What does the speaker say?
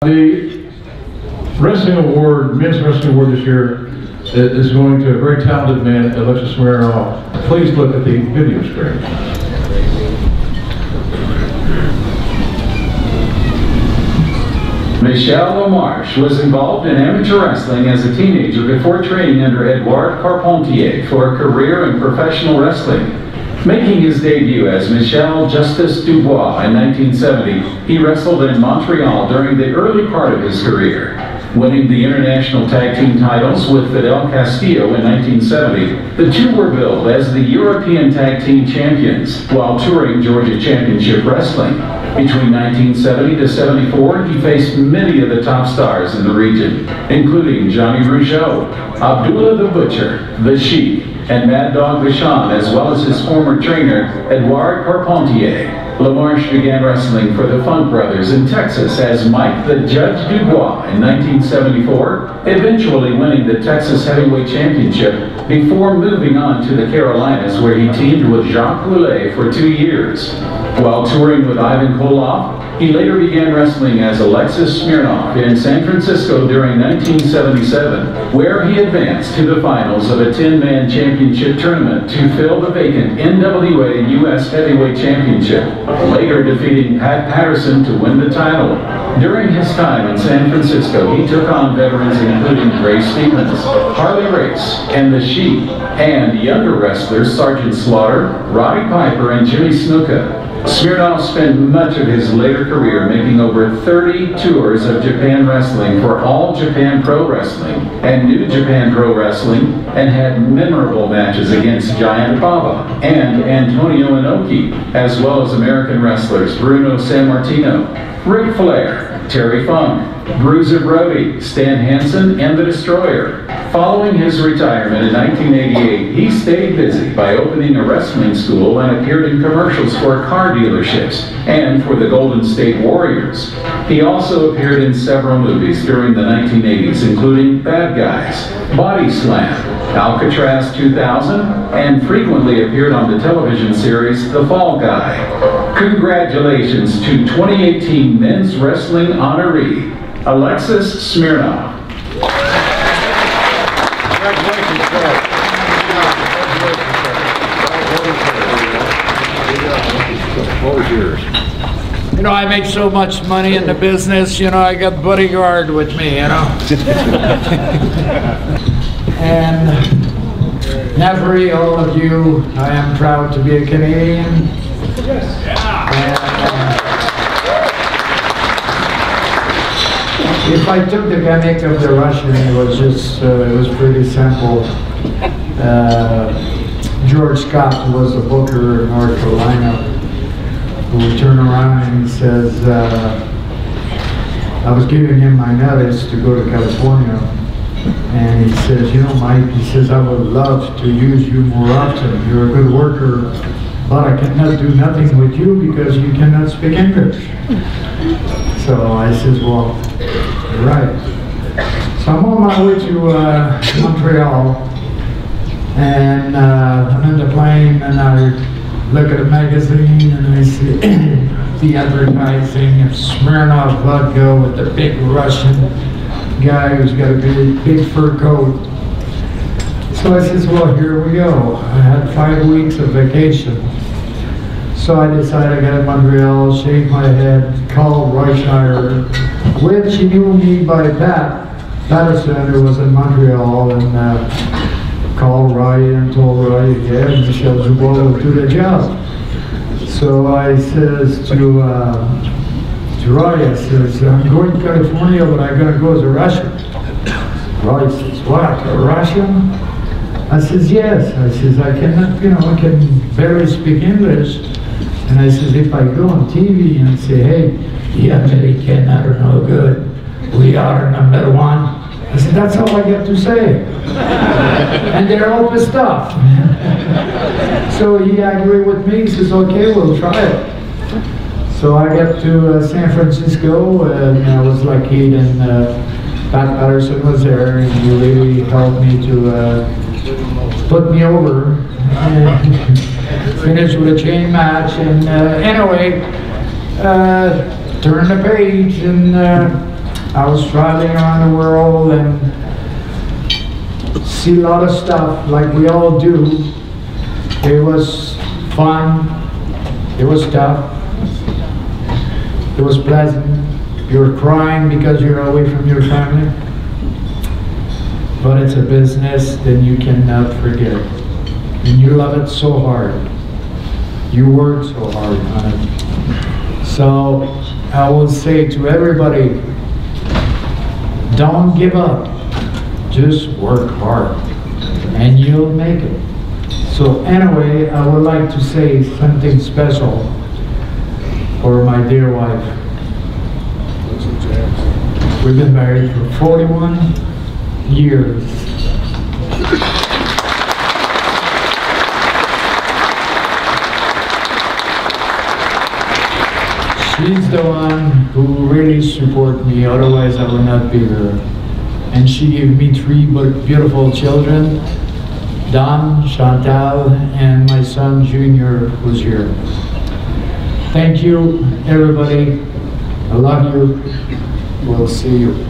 The wrestling award, men's wrestling award this year is going to a very talented man, Alexis Smirnoff. Please look at the video screen. Michel Lamarche was involved in amateur wrestling as a teenager before training under Carpentier for a career in professional wrestling. Making his debut as Michel Justice Dubois in 1970, he wrestled in Montreal during the early part of his career. Winning the international tag team titles with Fidel Castillo in 1970, the two were billed as the European Tag Team Champions while touring Georgia Championship Wrestling. Between 1970 to 74, he faced many of the top stars in the region, including Johnny Rougeau, Abdullah the Butcher, The Sheik, and Mad Dog Vachon, as well as his former trainer, Carpentier. Lamarche began wrestling for the Funk Brothers in Texas as Mike the Judge Dubois in 1974, eventually winning the Texas Heavyweight Championship before moving on to the Carolinas, where he teamed with Jacques Roulet for 2 years. While touring with Ivan Koloff, he later began wrestling as Alexis Smirnoff in San Francisco during 1977, where he advanced to the finals of a 10-man championship tournament to fill the vacant NWA U.S. Heavyweight Championship, later defeating Pat Patterson to win the title. During his time in San Francisco, he took on veterans including Ray Stevens, Harley Race, and The Sheik, and younger wrestlers Sergeant Slaughter, Roddy Piper, and Jimmy Snuka. Smirnoff spent much of his later career making over 30 tours of Japan wrestling for All Japan Pro Wrestling and New Japan Pro Wrestling, and had memorable matches against Giant Baba and Antonio Inoki, as well as American wrestlers Bruno Sammartino, Ric Flair, Terry Funk, Bruiser Brody, Stan Hansen, and The Destroyer. Following his retirement in 1988, he stayed busy by opening a wrestling school and appeared in commercials for car dealerships and for the Golden State Warriors. He also appeared in several movies during the 1980s, including Bad Guys, Body Slam, Alcatraz 2000, and frequently appeared on the television series The Fall Guy. Congratulations to 2018 Men's Wrestling honoree, Alexis Smirnoff. Congratulations, sir. What was yours? You know, I make so much money in the business, you know, I got bodyguard with me, you know. And Nevery, all of you, I am proud to be a Canadian. And, if I took the gimmick of the Russian, it was just, it was pretty simple. George Scott was the booker in North Carolina, who would turn around and he says, I was giving him my notice to go to California, and he says, you know, Mike, he says, I would love to use you more often. You're a good worker, but I cannot do nothing with you because you cannot speak English. So I says, well, you're right. So I'm on my way to Montreal, and I'm in the plane, and I look at a magazine, and I see the advertising of Smirnoff vodka with the big Russian guy who's got a big fur coat. So I says, well, here we go. I had 5 weeks of vacation. So I decided I got in Montreal, shaved my head, called Royshire, which he knew me by Patterson, who was in Montreal, and called Roy and told Roy, yeah, Michel Dubois will do the job. So I says to Roy, I says, I'm going to California, but I'm going to go as a Russian. Roy says, what, a Russian? I says, yes. I says, I cannot, you know, I can barely speak English. And I says, if I go on TV and say, hey, the American are no good, we are number one. I said, that's all I get to say. And they're all pissed off. So he agreed with me, he says, okay, we'll try it. So I got to San Francisco, and I was lucky, and Pat Patterson was there, and he really helped me to put me over. And finished with a chain match, and anyway, turned the page, and I was traveling around the world and see a lot of stuff like we all do. It was fun, it was tough, it was pleasant. You were crying because you're away from your family. But it's a business that you cannot forget. And you love it so hard. You work so hard on it. So I will say to everybody, don't give up. Just work hard and you'll make it. So anyway, I would like to say something special for my dear wife. We've been married for 41 years. She's the one who really supports me, otherwise I would not be there. And she gave me 3 beautiful children, Don, Chantal, and my son Junior, who's here. Thank you, everybody. I love you. We'll see you.